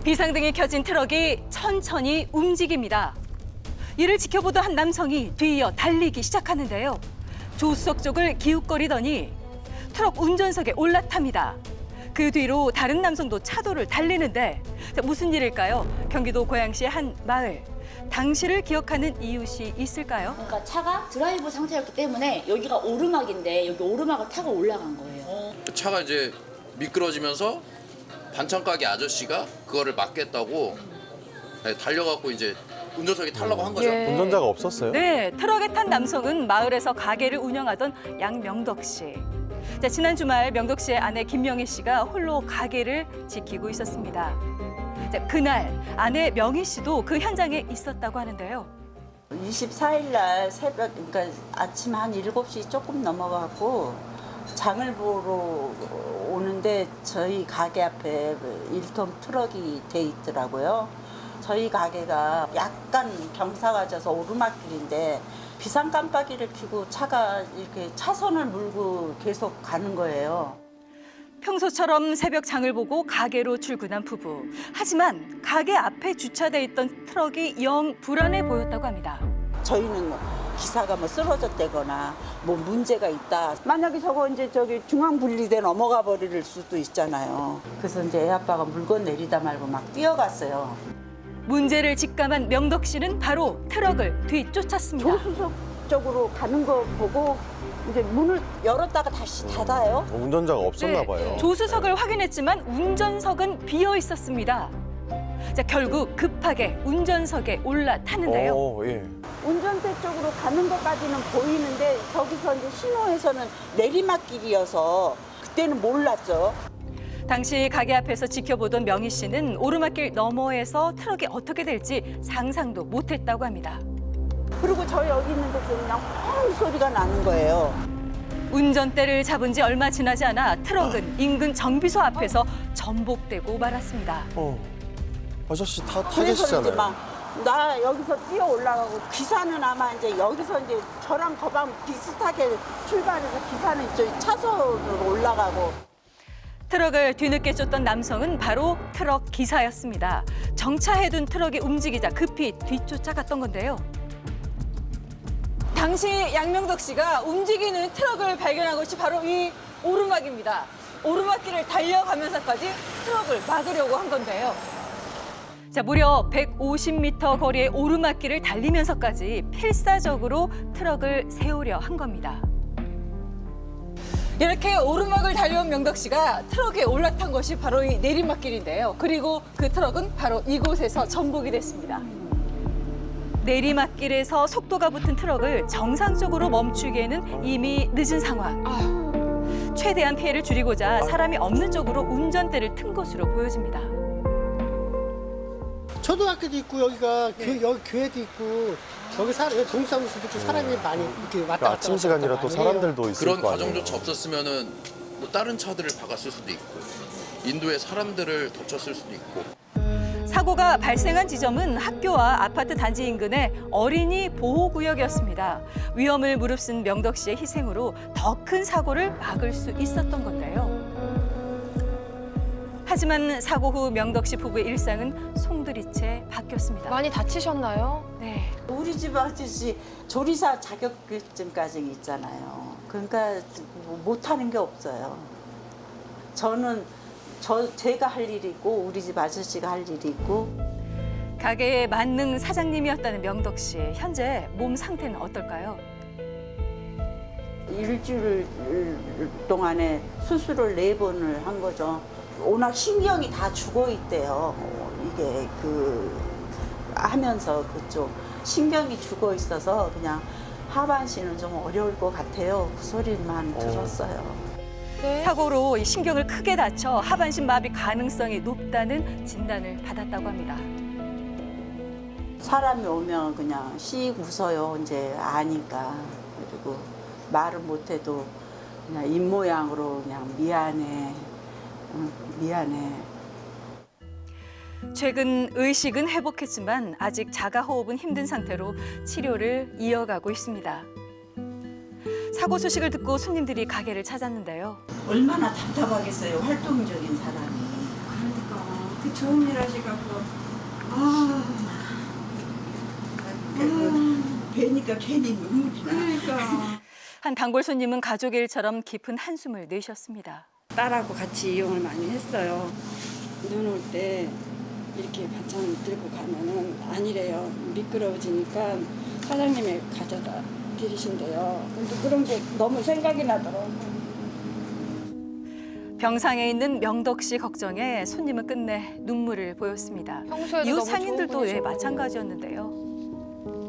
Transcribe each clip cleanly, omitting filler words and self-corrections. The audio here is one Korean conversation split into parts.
비상등이 켜진 트럭이 천천히 움직입니다. 이를 지켜보던 한 남성이 뒤이어 달리기 시작하는데요. 조수석 쪽을 기웃거리더니 트럭 운전석에 올라탑니다. 그 뒤로 다른 남성도 차도를 달리는데 무슨 일일까요? 경기도 고양시의 한 마을. 당시를 기억하는 이웃이 있을까요? 그러니까 차가 드라이브 상태였기 때문에 여기가 오르막인데 여기 오르막을 타고 올라간 거예요. 차가 이제 미끄러지면서 반찬 가게 아저씨가 그거를 막겠다고 달려갖고 이제 운전석에 타려고 한 거죠. 예. 운전자가 없었어요? 네, 트럭에 탄 남성은 마을에서 가게를 운영하던 양명덕 씨. 자, 지난 주말 명덕 씨의 아내 김명희 씨가 홀로 가게를 지키고 있었습니다. 자, 그날 아내 명희 씨도 그 현장에 있었다고 하는데요. 24일 날 새벽, 그러니까 아침 한 7시 조금 넘어가고 장을 보러 오는데 저희 가게 앞에 1톤 트럭이 돼 있더라고요. 저희 가게가 약간 경사가 져서 오르막길인데 비상 깜빡이를 켜고 차가 이렇게 차선을 물고 계속 가는 거예요. 평소처럼 새벽 장을 보고 가게로 출근한 부부. 하지만 가게 앞에 주차돼 있던 트럭이 영 불안해 보였다고 합니다. 저희는 기사가 뭐 쓰러졌다거나 뭐 문제가 있다. 만약에 저거 이제 저기 중앙 분리대 넘어가 버릴 수도 있잖아요. 그래서 이제 애 아빠가 물건 내리다 말고 막 뛰어갔어요. 문제를 직감한 명덕 씨는 바로 트럭을 뒤쫓았습니다. 조수석 쪽으로 가는 거 보고 이제 문을 열었다가 다시 닫아요. 운전자가 없었나 네, 봐요. 조수석을 확인했지만 운전석은 비어 있었습니다. 자, 결국 급하게 운전석에 올라타는데요. 예. 운전대 쪽으로 가는 것까지는 보이는데 저기서 이제 신호에서는 내리막길이어서 그때는 몰랐죠. 당시 가게 앞에서 지켜보던 명희 씨는 오르막길 너머에서 트럭이 어떻게 될지 상상도 못했다고 합니다. 그리고 저 여기 있는데 그냥 펑 소리가 나는 거예요. 운전대를 잡은 지 얼마 지나지 않아 트럭은 인근 정비소 앞에서 전복되고 말았습니다. 아저씨 다 그래서 이제 타계시잖아요. 막 나 여기서 뛰어 올라가고 기사는 아마 이제 여기서 이제 저랑 거방 비슷하게 출발해서 기사는 이쪽 차선으로 올라가고. 트럭을 뒤늦게 쫓던 남성은 바로 트럭 기사였습니다. 정차해둔 트럭이 움직이자 급히 뒤쫓아갔던 건데요. 당시 양명덕 씨가 움직이는 트럭을 발견한 것이 바로 이 오르막입니다. 오르막길을 달려가면서까지 트럭을 막으려고 한 건데요. 자, 무려 150m 거리의 오르막길을 달리면서까지 필사적으로 트럭을 세우려 한 겁니다. 이렇게 오르막을 달려온 명덕 씨가 트럭에 올라탄 것이 바로 이 내리막길인데요. 그리고 그 트럭은 바로 이곳에서 전복이 됐습니다. 내리막길에서 속도가 붙은 트럭을 정상적으로 멈추기에는 이미 늦은 상황. 최대한 피해를 줄이고자 사람이 없는 쪽으로 운전대를 튼 것으로 보여집니다. 초등학교도 있고 여기가 여기 교회도 있고 여기 동사무소도 있고 사람이 많이 이렇게 왔다 갔다 아침 시간이라 또 많이 해요. 사람들도 있을 그런 거 아니에요. 과정조차 없었으면은 뭐 다른 차들을 박았을 수도 있고 인도에 사람들을 덮쳤을 수도 있고. 사고가 발생한 지점은 학교와 아파트 단지 인근의 어린이 보호구역이었습니다. 위험을 무릅쓴 명덕 씨의 희생으로 더 큰 사고를 막을 수 있었던 건데요. 하지만 사고 후 명덕 씨 부부의 일상은 송두리째 바뀌었습니다. 많이 다치셨나요? 네. 우리 집 아저씨 조리사 자격증까지 있잖아요. 그러니까 뭐 못하는 게 없어요. 저는 제가 할 일이 있고 우리 집 아저씨가 할 일이 있고. 가게의 만능 사장님이었다는 명덕 씨. 현재 몸 상태는 어떨까요? 일주일 동안에 수술을 4번을 한 거죠. 워낙 신경이 다 죽어 있대요. 이게 하면서 그쪽 신경이 죽어 있어서 그냥 하반신은 좀 어려울 것 같아요. 그 소리만 들었어요. 네. 사고로 이 신경을 크게 다쳐 하반신 마비 가능성이 높다는 진단을 받았다고 합니다. 사람이 오면 그냥 씩 웃어요. 이제 아니까. 그리고 말은 못해도 그냥 입모양으로 그냥 미안해. 미안해. 최근 의식은 회복했지만 아직 자가호흡은 힘든 상태로 치료를 이어가고 있습니다. 사고 소식을 듣고 손님들이 가게를 찾았는데요. 얼마나 답답하겠어요. 활동적인 사람이. 그러니까 이렇게 좋은 일 하셔갖고 뵈니까 괜히 눈물이 나. 그러니까. 한 단골 손님은 가족의 일처럼 깊은 한숨을 내셨습니다. 딸하고 같이 이용을 많이 했어요. 눈 올 때 이렇게 반찬 들고 가면은 아니래요. 미끄러워지니까 사장님이 가져다 드리신대요. 근데 그런 게 너무 생각이 나더라고요. 병상에 있는 명덕 씨 걱정에 손님은 끝내 눈물을 보였습니다. 평소에도 이웃 너무 상인들도 좋은 예, 분이죠. 마찬가지였는데요.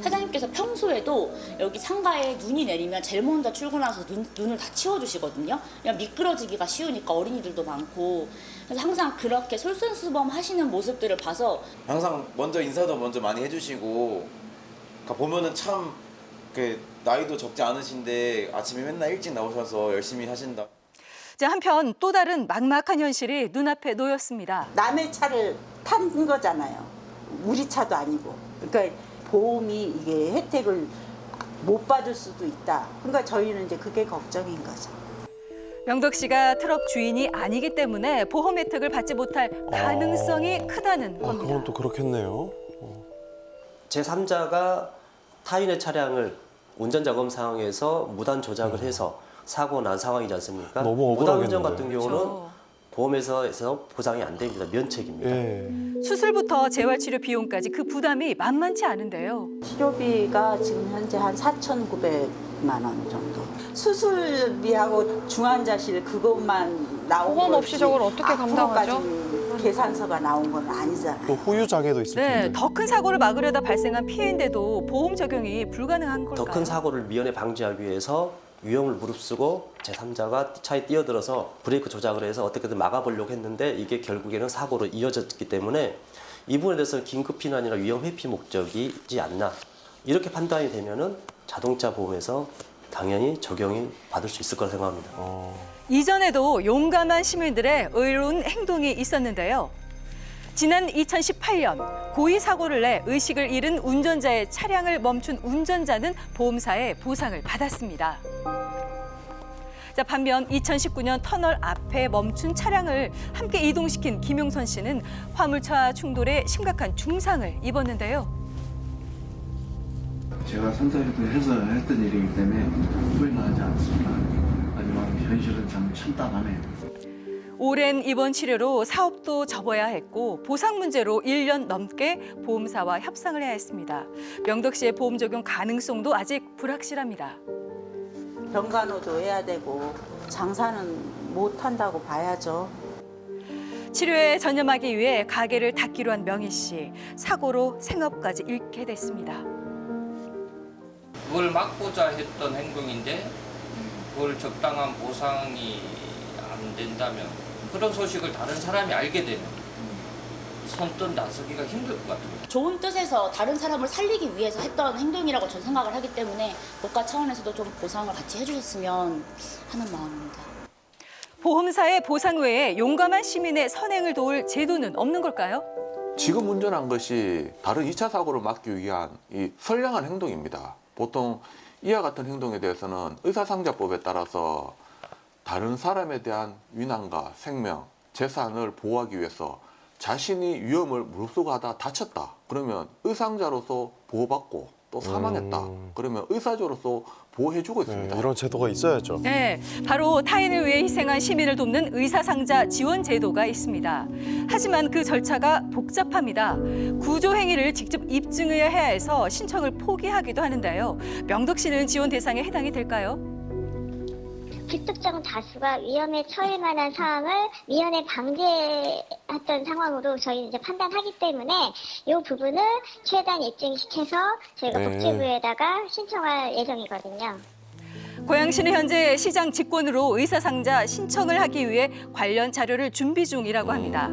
사장님께서 평소에도 여기 상가에 눈이 내리면 제일 먼저 출근해서 눈을 다 치워주시거든요. 그냥 미끄러지기가 쉬우니까 어린이들도 많고. 그래서 항상 그렇게 솔선수범 하시는 모습들을 봐서 항상 먼저 인사도 먼저 많이 해주시고, 그러니까 보면은 참 나이도 적지 않으신데 아침에 맨날 일찍 나오셔서 열심히 하신다. 이제 한편 또 다른 막막한 현실이 눈앞에 놓였습니다. 남의 차를 탄 거잖아요. 우리 차도 아니고. 그러니까 보험이 이게 혜택을 못 받을 수도 있다. 그러니까 저희는 이제 그게 걱정인 거죠. 명덕 씨가 트럭 주인이 아니기 때문에 보험 혜택을 받지 못할 가능성이 크다는 겁니다. 그건 또 그렇겠네요. 제3자가 타인의 차량을 운전자 검 상황에서 무단 조작을 해서 사고 난 상황이지 않습니까? 너무 무단 운전 억울하겠는데. 같은 경우는 그렇죠. 보험회사에서 보상이 안 됩니다. 면책입니다. 예. 수술부터 재활치료 비용까지 그 부담이 만만치 않은데요. 치료비가 지금 현재 한 4,900만 원 정도. 수술비하고 중환자실 그것만 나온 보험 없이 거지. 저걸 어떻게 감당하죠? 앞으로까지 계산서가 나온 건 아니잖아요. 또 후유 장애도 있을 네, 텐데. 더 큰 사고를 막으려다 발생한 피해인데도 보험 적용이 불가능한 걸까요? 더 큰 사고를 미연에 방지하기 위해서 위험을 무릅쓰고 제3자가 차에 뛰어들어서 브레이크 조작을 해서 어떻게든 막아보려고 했는데 이게 결국에는 사고로 이어졌기 때문에 이 부분에 대해서 긴급 피난이나 위험 회피 목적이지 않나 이렇게 판단이 되면은 자동차 보험에서 당연히 적용이 받을 수 있을 거라 생각합니다. 이전에도 용감한 시민들의 의로운 행동이 있었는데요. 지난 2018년 고의 사고를 내 의식을 잃은 운전자의 차량을 멈춘 운전자는 보험사의 보상을 받았습니다. 자, 반면 2019년 터널 앞에 멈춘 차량을 함께 이동시킨 김용선 씨는 화물차 충돌에 심각한 중상을 입었는데요. 제가 선사를 해서 했던 일이기 때문에 후회는 하지 않습니다. 하지만 현실은 참 참담하네요. 오랜 입원 치료로 사업도 접어야 했고 보상 문제로 1년 넘게 보험사와 협상을 해야 했습니다. 명덕 씨의 보험 적용 가능성도 아직 불확실합니다. 병간호도 해야 되고 장사는 못 한다고 봐야죠. 치료에 전념하기 위해 가게를 닫기로 한 명희 씨. 사고로 생업까지 잃게 됐습니다. 그걸 막고자 했던 행동인데 그걸 적당한 보상이 안 된다면 그런 소식을 다른 사람이 알게 되면 선뜻 나서기가 힘들 것 같아요. 좋은 뜻에서 다른 사람을 살리기 위해서 했던 행동이라고 저는 생각을 하기 때문에 국가 차원에서도 좀 보상을 같이 해주셨으면 하는 마음입니다. 보험사의 보상 외에 용감한 시민의 선행을 도울 제도는 없는 걸까요? 지금 운전한 것이 다른 2차 사고를 막기 위한 이 선량한 행동입니다. 보통 이와 같은 행동에 대해서는 의사상자법에 따라서 다른 사람에 대한 위난과 생명, 재산을 보호하기 위해서 자신이 위험을 무릅쓰고 하다 다쳤다. 그러면 의상자로서 보호받고 또 사망했다. 그러면 의사조로서 보호해주고 있습니다. 네, 이런 제도가 있어야죠. 네, 바로 타인을 위해 희생한 시민을 돕는 의사상자 지원 제도가 있습니다. 하지만 그 절차가 복잡합니다. 구조 행위를 직접 입증해야 해서 신청을 포기하기도 하는데요. 명덕 씨는 지원 대상에 해당이 될까요? 불특정 다수가 위험에 처할 만한 상황을 미연에 방지했던 상황으로 저희는 이제 판단하기 때문에 이 부분을 최대한 입증시켜서 저희가 복지부에다가 신청할 예정이거든요. 고양시는 현재 시장 직권으로 의사상자 신청을 하기 위해 관련 자료를 준비 중이라고 합니다.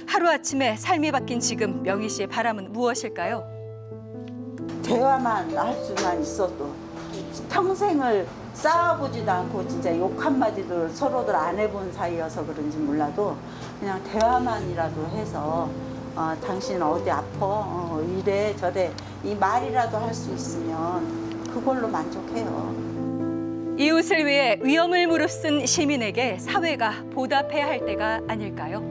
하루아침에 삶이 바뀐 지금 명희 씨의 바람은 무엇일까요? 대화만 할 수만 있어도 평생을 싸워보지도 않고 진짜 욕 한마디도 서로들 안 해본 사이여서 그런지 몰라도 그냥 대화만이라도 해서 당신 어디 아파? 이래 저래 이 말이라도 할 수 있으면 그걸로 만족해요. 이웃을 위해 위험을 무릅쓴 시민에게 사회가 보답해야 할 때가 아닐까요?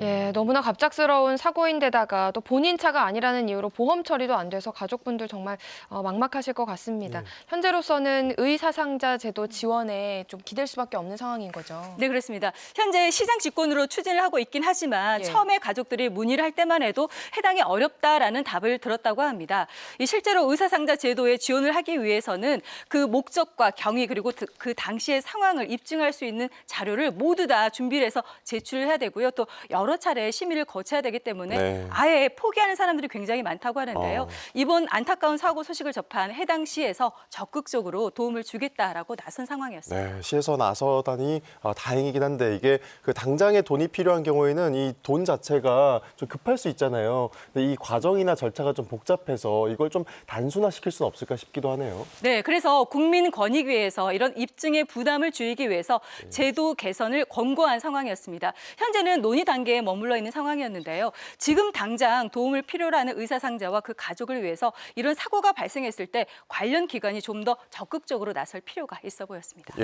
예, 너무나 갑작스러운 사고인데다가 또 본인 차가 아니라는 이유로 보험 처리도 안 돼서 가족분들 정말 막막하실 것 같습니다. 현재로서는 의사상자 제도 지원에 좀 기댈 수밖에 없는 상황인 거죠. 네, 그렇습니다. 현재 시장 직권으로 추진을 하고 있긴 하지만 예. 처음에 가족들이 문의를 할 때만 해도 해당이 어렵다라는 답을 들었다고 합니다. 이 실제로 의사상자 제도에 지원을 하기 위해서는 그 목적과 경위 그리고 그 당시의 상황을 입증할 수 있는 자료를 모두 다 준비를 해서 제출을 해야 되고요. 또 여러 차례 심의를 거쳐야 되기 때문에 네. 아예 포기하는 사람들이 굉장히 많다고 하는데요. 이번 안타까운 사고 소식을 접한 해당 시에서 적극적으로 도움을 주겠다라고 나선 상황이었습니다. 네, 시에서 나서다니 다행이긴 한데 이게 그 당장에 돈이 필요한 경우에는 이 돈 자체가 좀 급할 수 있잖아요. 근데 이 과정이나 절차가 좀 복잡해서 이걸 좀 단순화시킬 수는 없을까 싶기도 하네요. 네, 그래서 국민권익위에서 이런 입증의 부담을 줄이기 위해서 제도 개선을 권고한 상황이었습니다. 현재는 논의 단계에 머물러 있는 상황이었는데요. 지금 당장 도움을 필요로 하는 의사상자와 그 가족을 위해서 이런 사고가 발생했을 때 관련 기관이 좀 더 적극적으로 나설 필요가 있어 보였습니다.